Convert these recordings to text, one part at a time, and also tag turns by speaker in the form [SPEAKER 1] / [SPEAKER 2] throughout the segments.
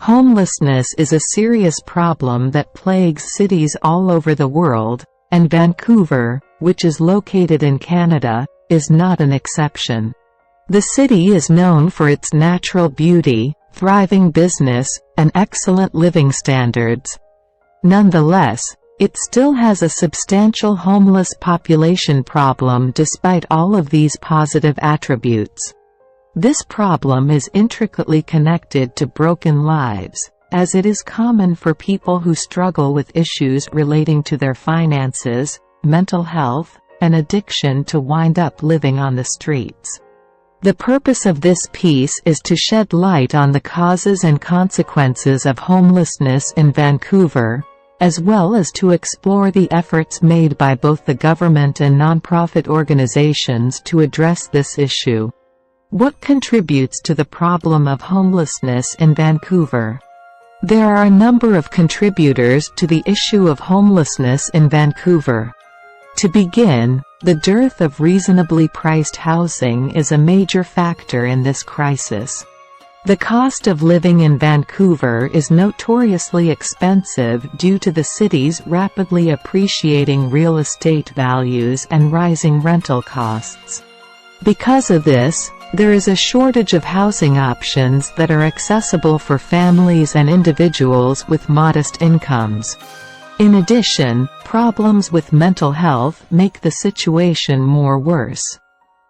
[SPEAKER 1] Homelessness is a serious problem that plagues cities all over the world, and Vancouver, which is located in Canada, is not an exception. The city is known for its natural beauty, thriving business, and excellent living standards. Nonetheless, it still has a substantial homeless population problem despite all of these positive attributes. This problem is intricately connected to broken lives, as it is common for people who struggle with issues relating to their finances, mental health, and addiction to wind up living on the streets. The purpose of this piece is to shed light on the causes and consequences of homelessness in Vancouver, as well as to explore the efforts made by both the government and nonprofit organizations to address this issue. What contributes to the problem of homelessness in Vancouver? There are a number of contributors to the issue of homelessness in Vancouver. To begin, the dearth of reasonably priced housing is a major factor in this crisis. The cost of living in Vancouver is notoriously expensive due to the city's rapidly appreciating real estate values and rising rental costs. Because of this, there is a shortage of housing options that are accessible for families and individuals with modest incomes. In addition, problems with mental health make the situation more worse.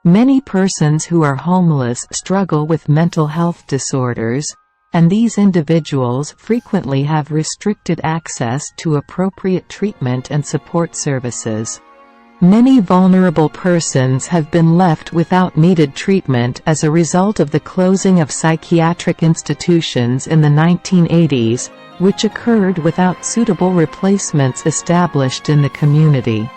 [SPEAKER 1] Many persons who are homeless struggle with mental health disorders, and these individuals frequently have restricted access to appropriate treatment and support services. Many vulnerable persons have been left without needed treatment as a result of the closing of psychiatric institutions in the 1980s, which occurred without suitable replacements established in the community.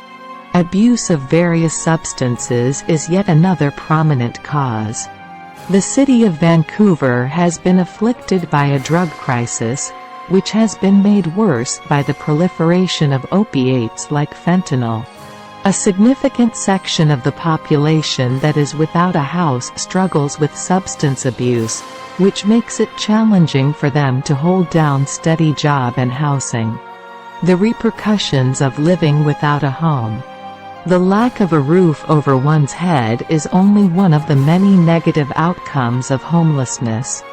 [SPEAKER 1] Abuse of various substances is yet another prominent cause. The city of Vancouver has been afflicted by a drug crisis, which has been made worse by the proliferation of opiates like fentanyl. A significant section of the population that is without a house struggles with substance abuse, which makes it challenging for them to hold down steady job and housing. The repercussions of living without a home. The lack of a roof over one's head is only one of the many negative outcomes of homelessness.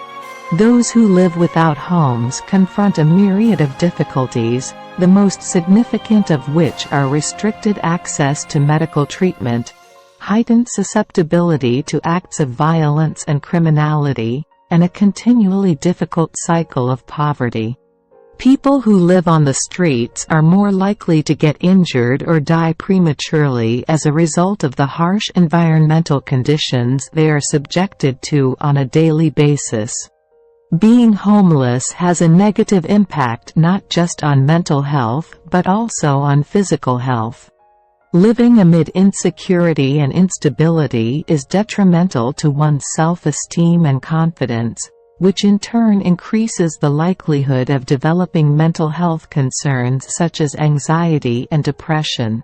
[SPEAKER 1] Those who live without homes confront a myriad of difficulties, the most significant of which are restricted access to medical treatment, heightened susceptibility to acts of violence and criminality, and a continually difficult cycle of poverty. People who live on the streets are more likely to get injured or die prematurely as a result of the harsh environmental conditions they are subjected to on a daily basis. Being homeless has a negative impact not just on mental health but also on physical health. Living amid insecurity and instability is detrimental to one's self-esteem and confidence, which in turn increases the likelihood of developing mental health concerns such as anxiety and depression.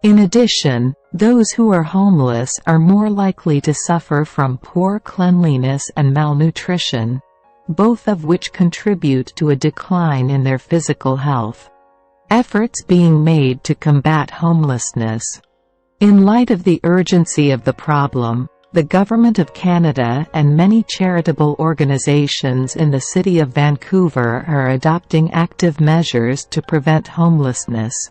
[SPEAKER 1] In addition, those who are homeless are more likely to suffer from poor cleanliness and malnutrition, both of which contribute to a decline in their physical health. Efforts being made to combat homelessness. In light of the urgency of the problem, the Government of Canada and many charitable organizations in the city of Vancouver are adopting active measures to prevent homelessness.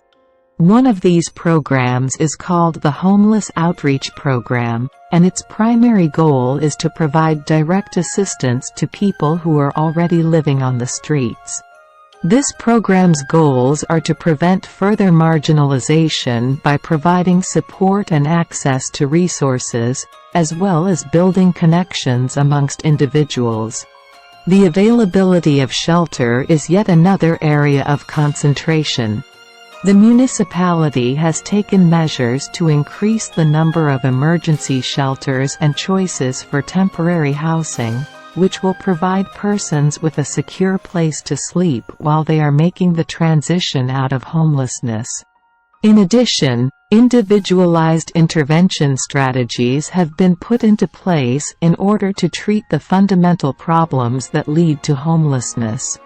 [SPEAKER 1] One of these programs is called the Homeless Outreach Program, and its primary goal is to provide direct assistance to people who are already living on the streets. This program's goals are to prevent further marginalization by providing support and access to resources, as well as building connections amongst individuals. The availability of shelter is yet another area of concentration. The municipality has taken measures to increase the number of emergency shelters and choices for temporary housing, which will provide persons with a secure place to sleep while they are making the transition out of homelessness. In addition, individualized intervention strategies have been put into place in order to treat the fundamental problems that lead to homelessness.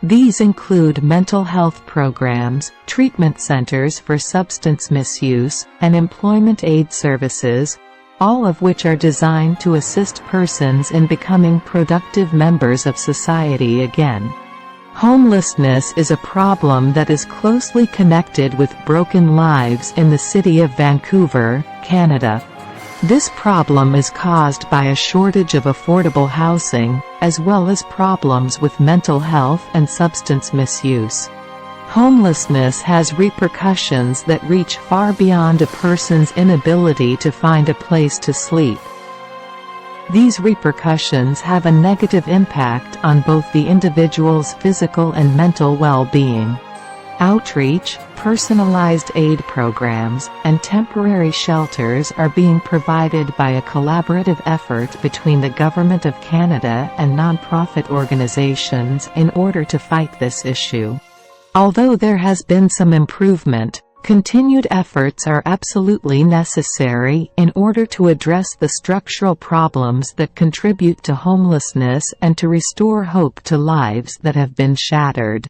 [SPEAKER 1] These include mental health programs, treatment centers for substance misuse, and employment aid services, all of which are designed to assist persons in becoming productive members of society again. Homelessness is a problem that is closely connected with broken lives in the city of Vancouver, Canada. This problem is caused by a shortage of affordable housing, as well as problems with mental health and substance misuse. Homelessness has repercussions that reach far beyond a person's inability to find a place to sleep. These repercussions have a negative impact on both the individual's physical and mental well-being. Outreach, personalized aid programs, and temporary shelters are being provided by a collaborative effort between the Government of Canada and non-profit organizations in order to fight this issue. Although there has been some improvement, continued efforts are absolutely necessary in order to address the structural problems that contribute to homelessness and to restore hope to lives that have been shattered.